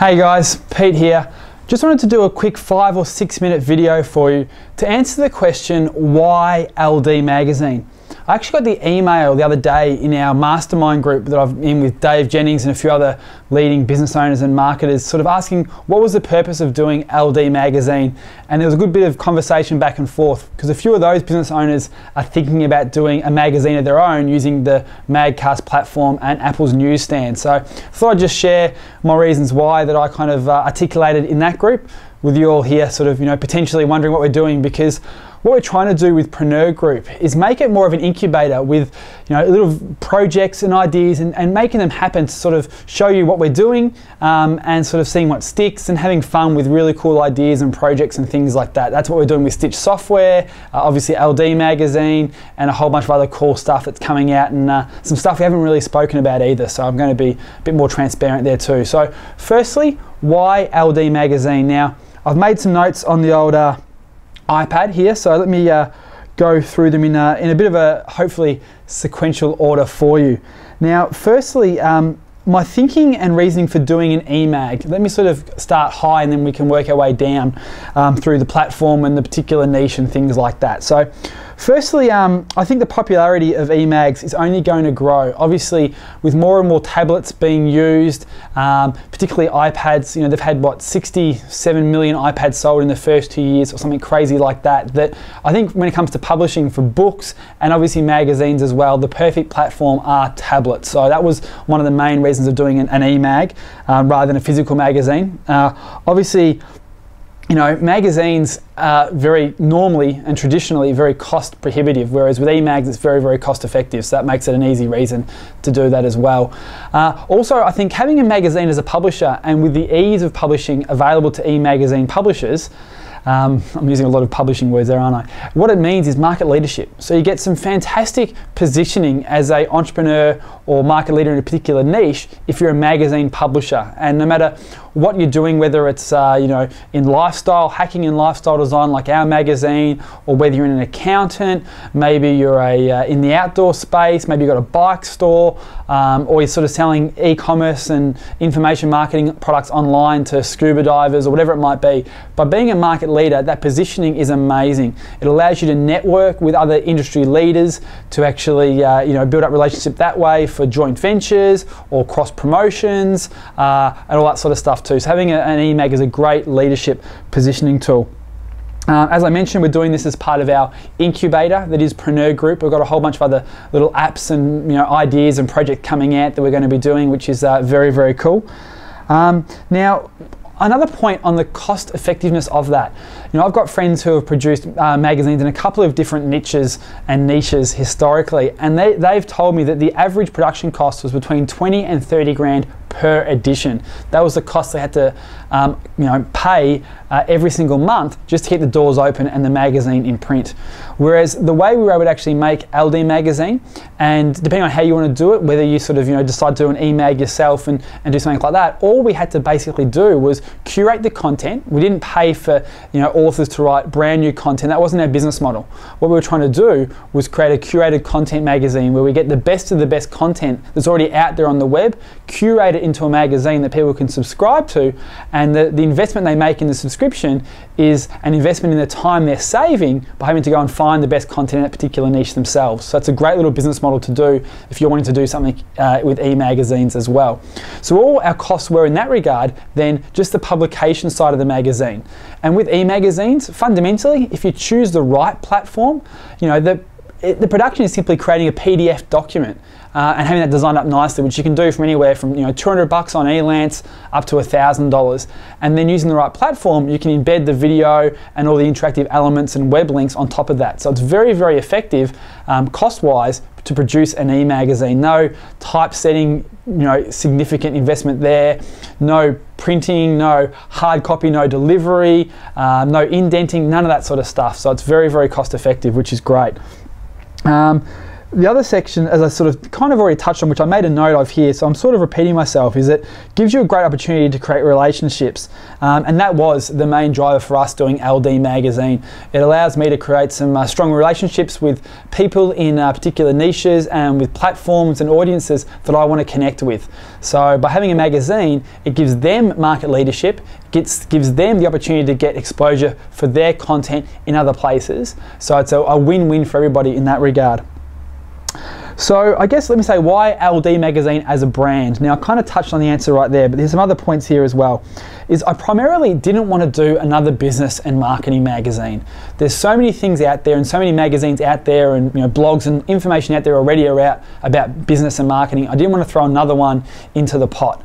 Hey guys, Pete here. Just wanted to do a quick 5 or 6 minute video for you to answer the question, why LD Magazine? I actually got the email the other day in our mastermind group that I'm in with Dave Jennings and a few other leading business owners and marketers, sort of asking what was the purpose of doing LD Magazine. And there was a good bit of conversation back and forth because a few of those business owners are thinking about doing a magazine of their own using the MagCast platform and Apple's newsstand. So I thought I'd just share my reasons why that I kind of articulated in that group with you all here, sort of, potentially wondering what we're doing, because what we're trying to do with Preneur Group is make it more of an incubator with, little projects and ideas and making them happen to sort of show you what we're doing and sort of seeing what sticks and having fun with really cool ideas and projects and things like that. That's what we're doing with Stitch Software, obviously LD Magazine, and a whole bunch of other cool stuff that's coming out, and some stuff we haven't really spoken about either. So I'm going to be a bit more transparent there too. So firstly, why LD Magazine? Now, I've made some notes on the old iPad here, so let me go through them in a bit of a hopefully sequential order for you. Now, firstly, my thinking and reasoning for doing an eMag. Let me sort of start high and then we can work our way down through the platform and the particular niche and things like that. So firstly, I think the popularity of eMags is only going to grow. Obviously, with more and more tablets being used, particularly iPads, they've had, what, 67 million iPads sold in the first 2 years or something crazy like that. That I think when it comes to publishing for books and obviously magazines as well, the perfect platform are tablets. So that was one of the main reasons of doing an eMag rather than a physical magazine. Obviously, magazines are very normally and traditionally very cost prohibitive, whereas with eMags it's very, very cost effective. So that makes it an easy reason to do that as well. Also, I think having a magazine as a publisher and with the ease of publishing available to eMagazine publishers, I'm using a lot of publishing words there, aren't I? What it means is market leadership. So you get some fantastic positioning as an entrepreneur or market leader in a particular niche if you're a magazine publisher. And no matter what you're doing, whether it's in lifestyle, hacking and lifestyle design like our magazine, or whether you're an accountant, maybe you're in the outdoor space, maybe you've got a bike store, or you're sort of selling e-commerce and information marketing products online to scuba divers or whatever it might be. By being a market leader, that positioning is amazing. It allows you to network with other industry leaders to actually build up relationship that way for joint ventures or cross promotions and all that sort of stuff too. So having an eMag is a great leadership positioning tool. As I mentioned, we're doing this as part of our incubator that is Preneur Group. We've got a whole bunch of other little apps and ideas and projects coming out that we're going to be doing, which is very, very cool. Now, another point on the cost effectiveness of that. I've got friends who have produced magazines in a couple of different niches historically, and they've told me that the average production cost was between 20 and 30 grand per edition. That was the cost they had to pay every single month just to keep the doors open and the magazine in print. Whereas the way we were able to actually make LD Magazine, and depending on how you want to do it, whether you sort of decide to do an eMag yourself and do something like that, all we had to basically do was curate the content. We didn't pay for authors to write brand new content. That wasn't our business model. What we were trying to do was create a curated content magazine where we get the best of the best content that's already out there on the web, curate it into a magazine that people can subscribe to, and the investment they make in the subscription is an investment in the time they're saving by having to go and find the best content in that particular niche themselves. So it's a great little business model to do if you're wanting to do something with e-magazines as well. So all our costs were in that regard then just the publication side of the magazine. And with e-magazines, fundamentally, if you choose the right platform, the production is simply creating a PDF document and having that designed up nicely, which you can do from anywhere from $200 on Elance up to $1,000. And then using the right platform, you can embed the video and all the interactive elements and web links on top of that. So it's very, very effective cost-wise to produce an e-magazine. No typesetting, significant investment there. No printing, no hard copy, no delivery, no indenting, none of that sort of stuff. So it's very, very cost effective, which is great. The other section, as I sort of kind of already touched on, which I made a note of here, so I'm sort of repeating myself, is it gives you a great opportunity to create relationships. And that was the main driver for us doing LD Magazine. It allows me to create some strong relationships with people in particular niches and with platforms and audiences that I want to connect with. So by having a magazine, it gives them market leadership, gives them the opportunity to get exposure for their content in other places. So it's a win-win for everybody in that regard. So I guess let me say, why LD Magazine as a brand? Now I kind of touched on the answer right there, but there's some other points here as well. Is I primarily didn't want to do another business and marketing magazine. There's so many things out there and so many magazines out there and blogs and information out there already about business and marketing. I didn't want to throw another one into the pot.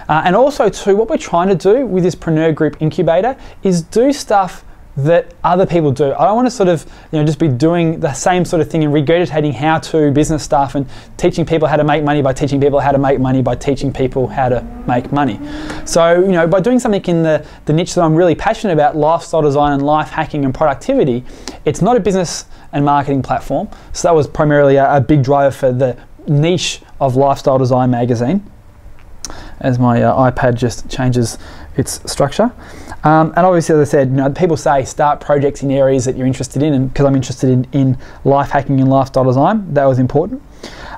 And also too, what we're trying to do with this Preneur Group Incubator is do stuff that other people do. I don't want to sort of just be doing the same sort of thing and regurgitating how-to business stuff and teaching people how to make money by teaching people how to make money by teaching people how to make money. So by doing something in the niche that I'm really passionate about, lifestyle design and life hacking and productivity, it's not a business and marketing platform. So that was primarily a big driver for the niche of Lifestyle Design Magazine, as my iPad just changes its structure. And obviously, as I said, people say start projects in areas that you're interested in, and because I'm interested in life hacking and lifestyle design, that was important.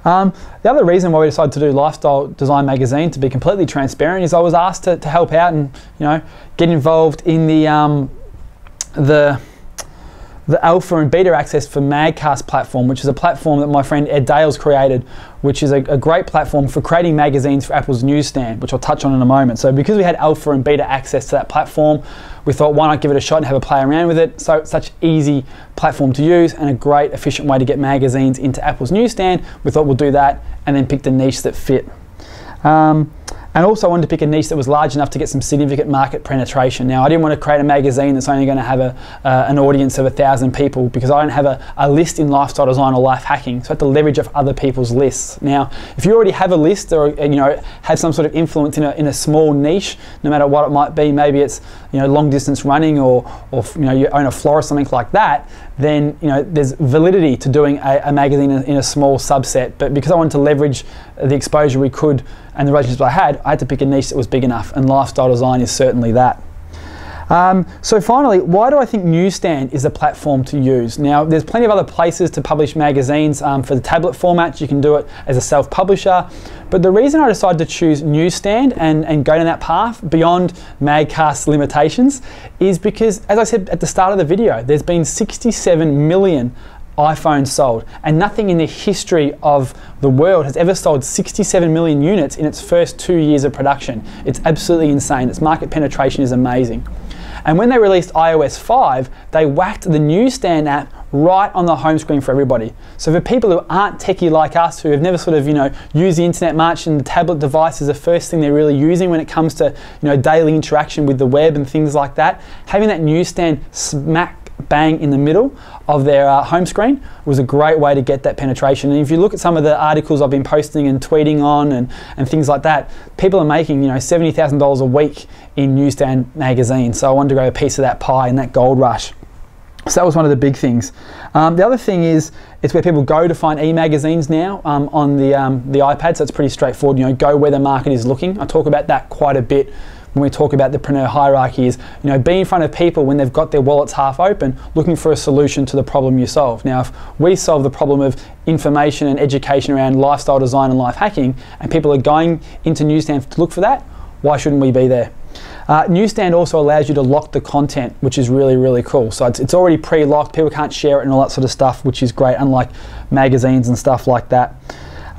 The other reason why we decided to do Lifestyle Design Magazine, to be completely transparent, is I was asked to help out and get involved in the alpha and beta access for MagCast platform, which is a platform that my friend Ed Dale's created, which is a great platform for creating magazines for Apple's newsstand, which I'll touch on in a moment. So because we had alpha and beta access to that platform, we thought, why not give it a shot and have a play around with it? So it's such an easy platform to use and a great efficient way to get magazines into Apple's newsstand. We thought we'll do that and then pick the niche that fit. And also I wanted to pick a niche that was large enough to get some significant market penetration. Now I didn't want to create a magazine that's only going to have an audience of 1,000 people, because I don't have a list in lifestyle design or life hacking, so I have to leverage off other people's lists. Now if you already have a list or have some sort of influence in a small niche, no matter what it might be, maybe it's long distance running or you own a floor or something like that, then there's validity to doing a magazine in a small subset. But because I wanted to leverage the exposure we could and the relationships I had to pick a niche that was big enough, and lifestyle design is certainly that. So finally, why do I think Newsstand is a platform to use? Now, there's plenty of other places to publish magazines for the tablet format. You can do it as a self-publisher. But the reason I decided to choose Newsstand and go down that path beyond MagCast's limitations is because, as I said at the start of the video, there's been 67 million iPhones sold, and nothing in the history of the world has ever sold 67 million units in its first 2 years of production. It's absolutely insane. Its market penetration is amazing. And when they released iOS 5, they whacked the Newsstand app right on the home screen for everybody. So for people who aren't techie like us, who have never sort of used the internet much, and the tablet device is the first thing they're really using when it comes to daily interaction with the web and things like that, having that Newsstand smack bang in the middle of their home screen was a great way to get that penetration. And if you look at some of the articles I've been posting and tweeting on and things like that, people are making $70,000 a week in Newsstand magazine. So I wanted to grab a piece of that pie and that gold rush. So that was one of the big things. The other thing is, it's where people go to find e-magazines now on the iPad, so it's pretty straightforward. Go where the market is looking. I talk about that quite a bit when we talk about the Preneur hierarchy, is be in front of people when they've got their wallets half open, looking for a solution to the problem you solve. Now, if we solve the problem of information and education around lifestyle design and life hacking, and people are going into Newsstand to look for that, why shouldn't we be there? Newsstand also allows you to lock the content, which is really, really cool. So it's already pre-locked, people can't share it and all that sort of stuff, which is great, unlike magazines and stuff like that.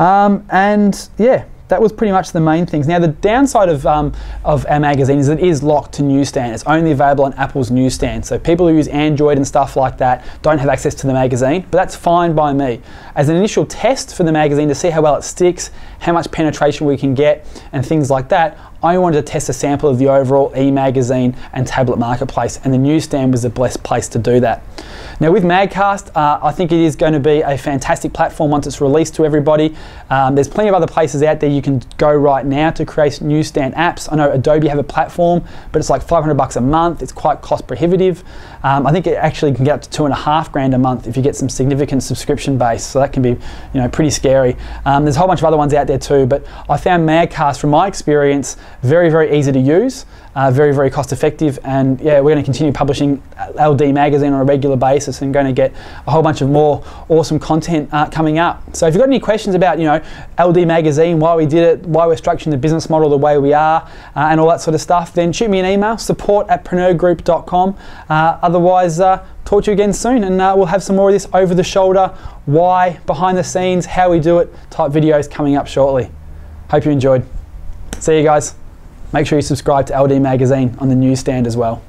And yeah, that was pretty much the main things. Now, the downside of our magazine is it is locked to Newsstand. It's only available on Apple's Newsstand. So people who use Android and stuff like that don't have access to the magazine, but that's fine by me. As an initial test for the magazine to see how well it sticks, how much penetration we can get, and things like that, I wanted to test a sample of the overall e-magazine and tablet marketplace, and the newsstand was the best place to do that. Now with MagCast, I think it is going to be a fantastic platform once it's released to everybody. There's plenty of other places out there you can go right now to create newsstand apps. I know Adobe have a platform, but it's like $500 a month. It's quite cost prohibitive. I think it actually can get up to $2,500 a month if you get some significant subscription base. So that can be, pretty scary. There's a whole bunch of other ones out there too, but I found MagCast, from my experience, very, very easy to use. Very, very cost effective, and yeah, we're going to continue publishing LD Magazine on a regular basis and going to get a whole bunch of more awesome content coming up. So if you've got any questions about, LD Magazine, why we did it, why we're structuring the business model the way we are, and all that sort of stuff, then shoot me an email, support@preneurgroup.com. Otherwise, talk to you again soon, and we'll have some more of this over the shoulder, why, behind the scenes, how we do it type videos coming up shortly. Hope you enjoyed. See you guys. Make sure you subscribe to LD Magazine on the newsstand as well.